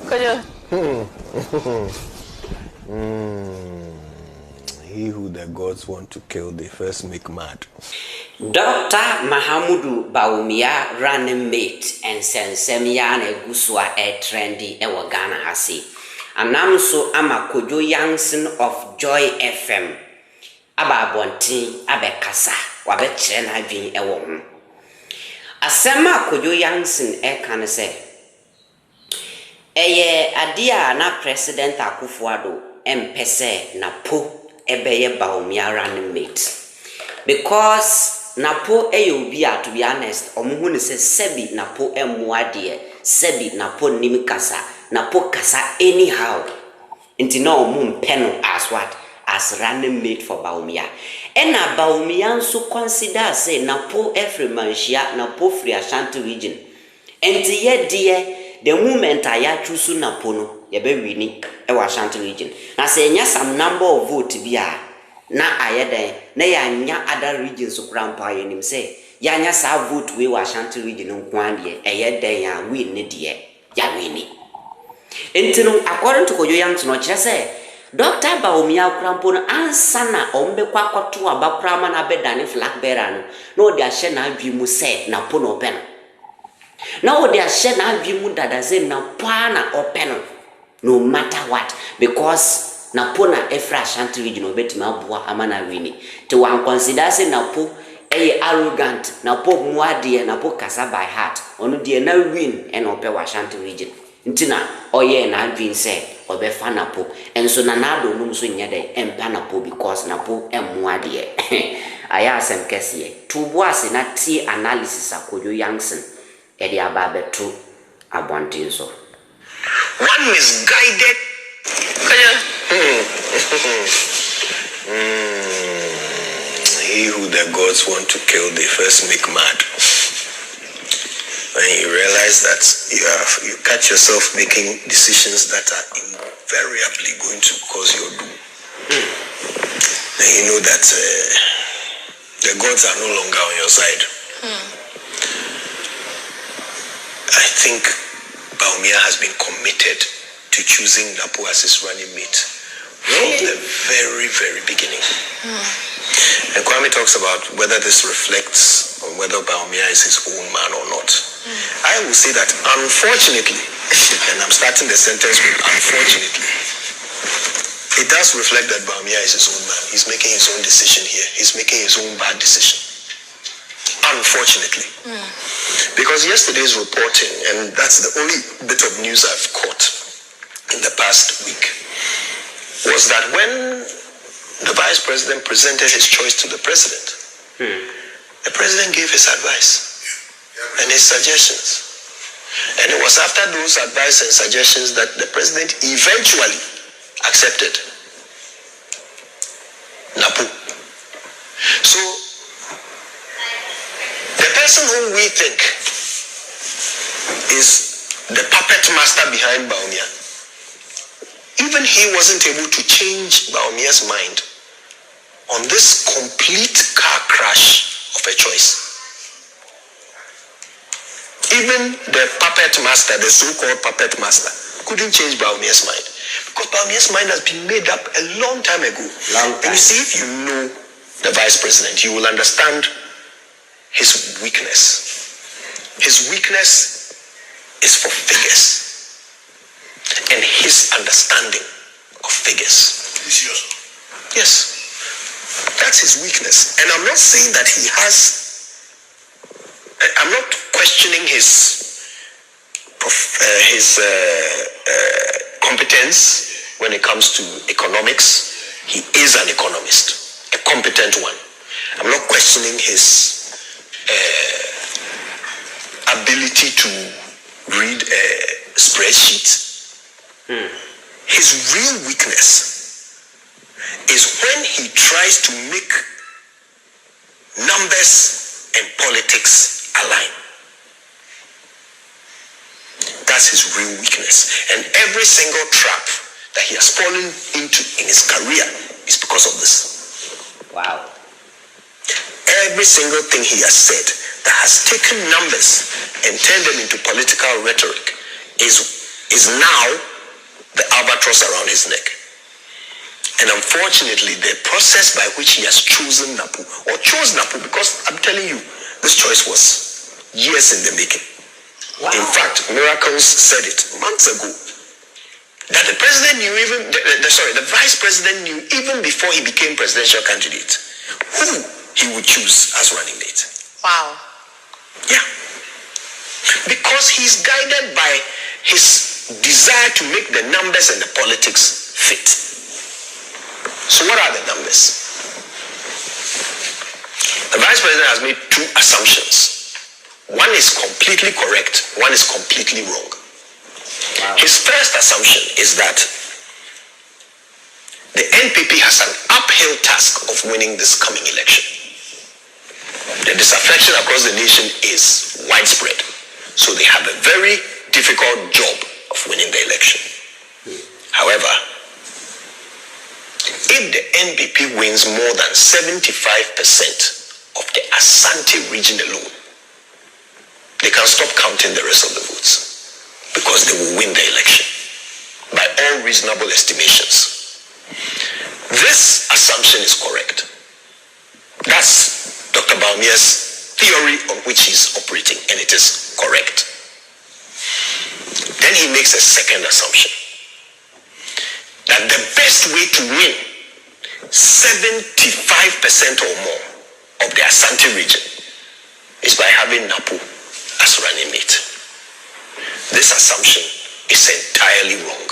He who the gods want to kill, they first make mad. Dr. Mahamudu Bawumia running mate and Sensemia ne Guswa trendy ewa Ghana hasi. Anam so ama Kojo Youngson of Joy FM. Aba bontin abe kasa wabe chere na adwin ewo ho. Asema Kojo Youngson kan se eye adia na President Akufo Addo empese Napo ebeye Bawumia running mate. Because Napo eyobia, to be honest, omuhu ne se sebi Napo emuade, sebi Napo nim kasa, Napo kasa anyhow. Inti na omu mpeno as what? As running mate for Bawumia. Ena Bawumia so consider say Napo every manshia, Napo free Ashanti region. Enti ye die, the moment I choose Napo no, ye be winning ewa Ashanti region. Na say nya some number of vote biya. Na ayeden na yanya other regions so krampa yenim say yanya sa vote we wa Ashanti region nko ande eyeden ya win ne de ya win. Entino according to Kojo Youngson no kire say Dr. Bawumia krampo no ansa na ombe kwa kwato abakrama na bedane flag bearer no na odi ahye na adwi mu say na po no open na odi ahye na adwi mu dada say na pa na open no matter what, because Napo na Efra Ashanti region obeti mabuwa amana wini. To one consider say Napo arrogant, Napo muadie, Napo kasa by heart. Onu die na win and ope wa Ashanti region. Ntina oye na adwin say obe fa Napo. Enso na nado num so nyade empa Napo because Napo muadie. Aya asem kesiye. Tubo ase na tie analysis Kojo Youngson e dia ba beto abontin so. One misguided He who the gods want to kill, they first make mad. When you realize that you catch yourself making decisions that are invariably going to cause your doom, then you know that the gods are no longer on your side. I think Bawumia has been committed to choosing Napo as his running mate from the very, very beginning. And Kwame talks about whether this reflects on whether Bawumia is his own man or not. I will say that unfortunately, and I'm starting the sentence with unfortunately, it does reflect that Bawumia is his own man. He's making his own decision here. He's making his own bad decision. Unfortunately. Because yesterday's reporting, and that's the only bit of news I've caught in the past week, was that when the vice president presented his choice to the president, the president gave his advice and his suggestions. And it was after those advice and suggestions that the president eventually accepted Napo. So, the person whom we think is the puppet master behind Bawumia, even he wasn't able to change Bawumia's mind on this complete car crash of a choice. Even the puppet master, the so-called puppet master, couldn't change Bawumia's mind. Because Bawumia's mind has been made up a long time ago. And you see, if you know the vice president, you will understand his weakness. His weakness is for figures. And his understanding of figures. Yes. That's his weakness. And I'm not saying that he has, I'm not questioning his competence when it comes to economics. He is an economist, a competent one. I'm not questioning his ability to read a spreadsheet. His real weakness is when he tries to make numbers and politics align. That's his real weakness. And every single trap that he has fallen into in his career is because of this. Wow. Every single thing he has said that has taken numbers and turned them into political rhetoric is is now the albatross around his neck. And unfortunately, the process by which he has chosen Napo, or chose Napo, because I'm telling you, this choice was years in the making. Wow. In fact, Miracles said it months ago, that the president knew the vice president knew even before he became presidential candidate who he would choose as running mate. Wow. Yeah. Because he's guided by his desire to make the numbers and the politics fit. So what are the numbers? The vice president has made two assumptions. One is completely correct, one is completely wrong. Wow. His first assumption is that the NPP has an uphill task of winning this coming election. The disaffection across the nation is widespread. So they have a very difficult job of winning the election. However, if the NPP wins more than 75% of the Asante region alone, they can stop counting the rest of the votes because they will win the election by all reasonable estimations. This assumption is correct. That's Dr. Bawumia's theory on which he's operating, and it is correct. Then he makes a second assumption, that the best way to win 75% or more of the Asante region is by having Napo as running mate. This assumption is entirely wrong.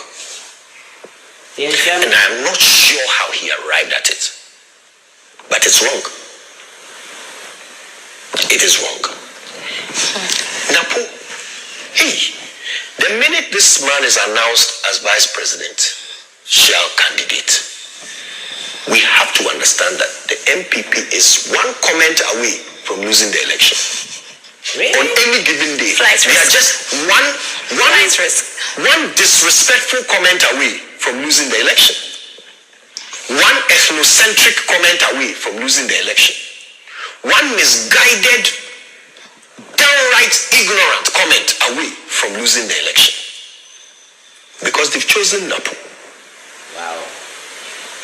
And I'm not sure how he arrived at it. But it's wrong. It is wrong. Napo, hey, the minute this man is announced as vice president, shall candidate, we have to understand that the MPP is one comment away from losing the election. Really? On any given day. They are just one disrespectful comment away from losing the election. One ethnocentric comment away from losing the election. One misguided, downright ignorant comment away from losing the election. Because they've chosen Napo. Wow.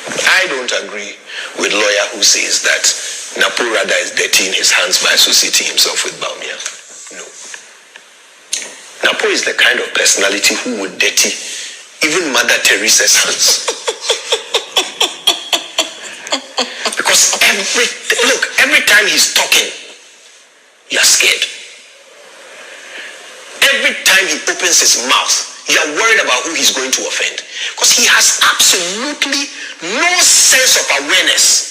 I don't agree with lawyer who says that Napo rather is dirtying his hands by associating himself with Bawumia. No. Napo is the kind of personality who would dirty even Mother Teresa's hands. Because every time he's talking, you're scared. Every time he opens his mouth, you're worried about who he's going to offend. Because he has absolutely no sense of awareness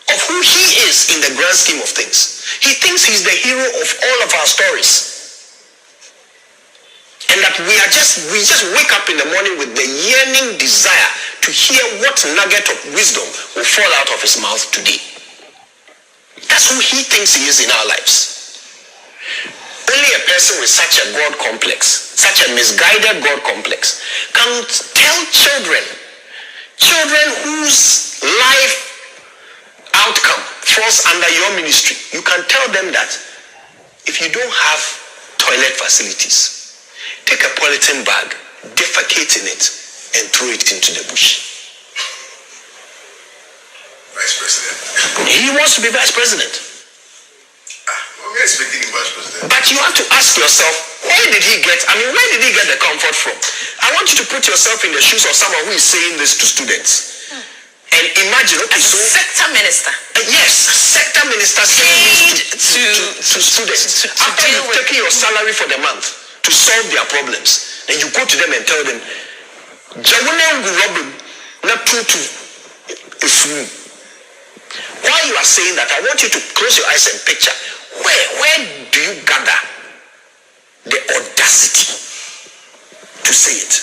of who he is in the grand scheme of things. He thinks he's the hero of all of our stories. And that we just wake up in the morning with the yearning desire to hear what nugget of wisdom will fall out of his mouth today. That's who he thinks he is in our lives. Only a person with such a God complex, such a misguided God complex, can tell children whose life outcome falls under your ministry, you can tell them that if you don't have toilet facilities, take a polythene bag, defecate in it, and throw it into the bush. Vice President. He wants to be vice president. We're expecting him vice president. But you have to ask yourself, where did he get the comfort from? I want you to put yourself in the shoes of someone who is saying this to students. And imagine, okay, so sector minister. Yes, sector minister saying this to students. After you've taken your salary for the month to solve their problems, then you go to them and tell them, while you are saying that, I want you to close your eyes and picture, where do you gather the audacity to say it?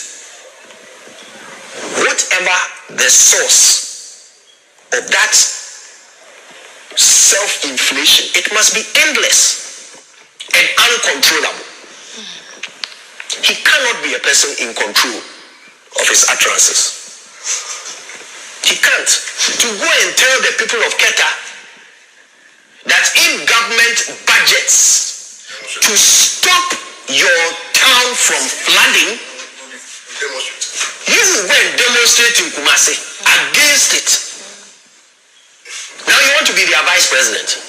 Whatever the source of that self-inflation, it must be endless and uncontrollable. He cannot be a person in control of his utterances. He can't. To go and tell the people of Keta that if government budgets to stop your town from flooding, you went demonstrating Kumasi against it. Now you want to be their vice president.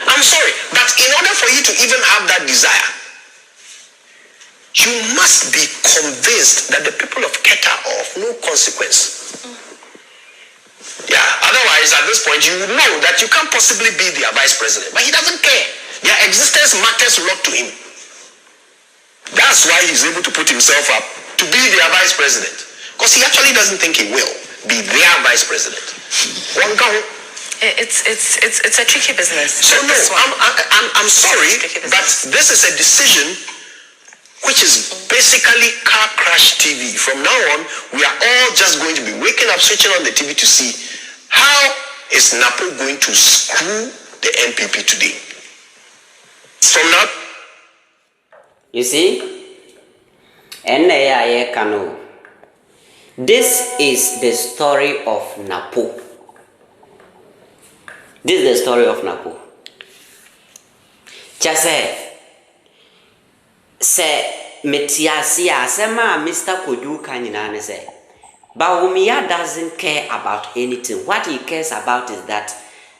I'm sorry, but in order for you to even have that desire, you must be convinced that the people of Keta are of no consequence. Yeah, otherwise at this point you would know that you can't possibly be their vice president. But he doesn't care. Their existence matters a lot to him. That's why he's able to put himself up to be their vice president. Because he actually doesn't think he will be their vice president. It's a tricky business. So no, I'm sorry, but this is a decision which is basically car crash TV. From now on, we are all just going to be waking up, switching on the TV to see how is Napo going to screw the NPP today. From now, you see, this is the story of Napo. This is the story of Napo. Just say Metiasia, Sema, Mr. Kodu Kanyana say, Bawumia doesn't care about anything. What he cares about is that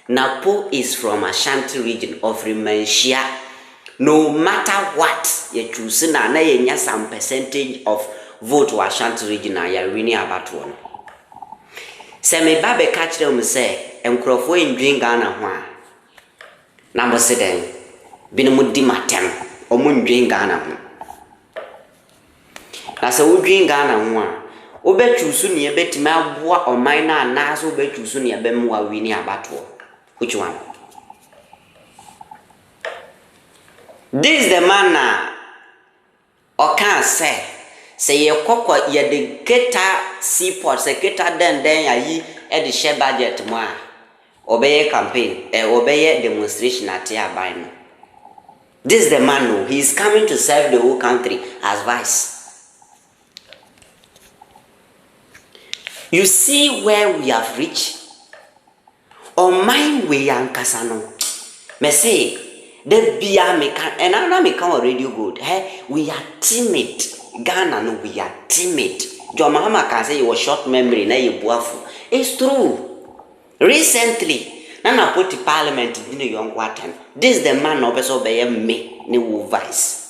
Napo is from Ashanti region of Rementia. No matter what you choose, na some percentage of vote to Ashanti region, you winning about one. Say me babe catch them say, Mkrofo in drink Ghana one. Number 7, Binamudi Matem, Omun drink Ghana. Na se wo drink Ghana one. Obechusu ni ebetima aboa oman na anaso obechusu ni ebemu wa wini abato. Which one? This is the man na okan say ye kokko ye de geta seaport se geta den ayi e de share budget mo a obeye campaign obeye demonstration at aban no. This is the man no, he is coming to serve the whole country as vice. You see where we have reached? On mine we ankasano. Me say, the bia me can and I me can already good. Hey, we are timid. Ghana no, we are timid. Your mama can say you short memory na you buafu. It's true. Recently, Nana put the parliament in the young water. This is the man obeso be me ni vice.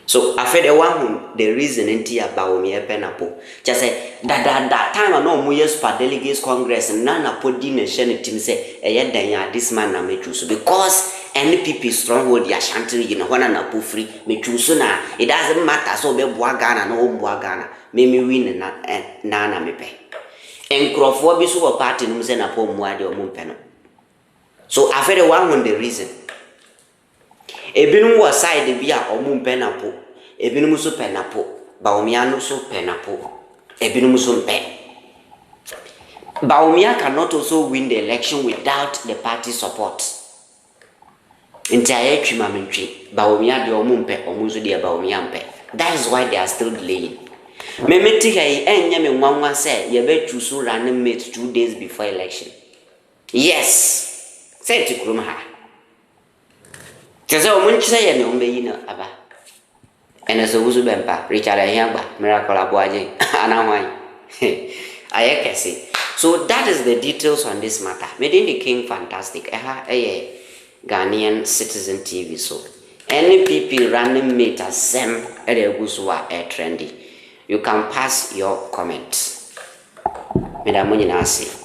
So I feel the one who the reason into Bawumia Napo. Just say that time I know years per delegates congress and none put dinner team say this man na me choose because NPP stronghold ya Ashanti region when Napo free me choose na it doesn't matter so be Ghana no Ghana me win na me pay. Nkrofo bi so party no say Napo muade o mumpe no. So I feel the one who the reason. Ebinum was side bia omum penapo ebinum so penapo Bawumia no so penapo ebinum so pe. Bawumia cannot also win the election without the party support. Entire chimamntwi Bawumia de omum pe omuzo de Bawumia mpe. That is why they are still delaying. Me metika yi enya me nwanwa say ye be choose running mate 2 days before election. Yes. Say to krum ha. Because when you say no be no aba. And as a wuzu bempa, Richard Ayamba, miracle abuaje, anawai. Ayekesi. So that is the details on this matter. Medin the King fantastic. Ghanaian Citizen TV so. Any people running mate as same edeguswa trendy. You can pass your comments. Medamunyi nasi.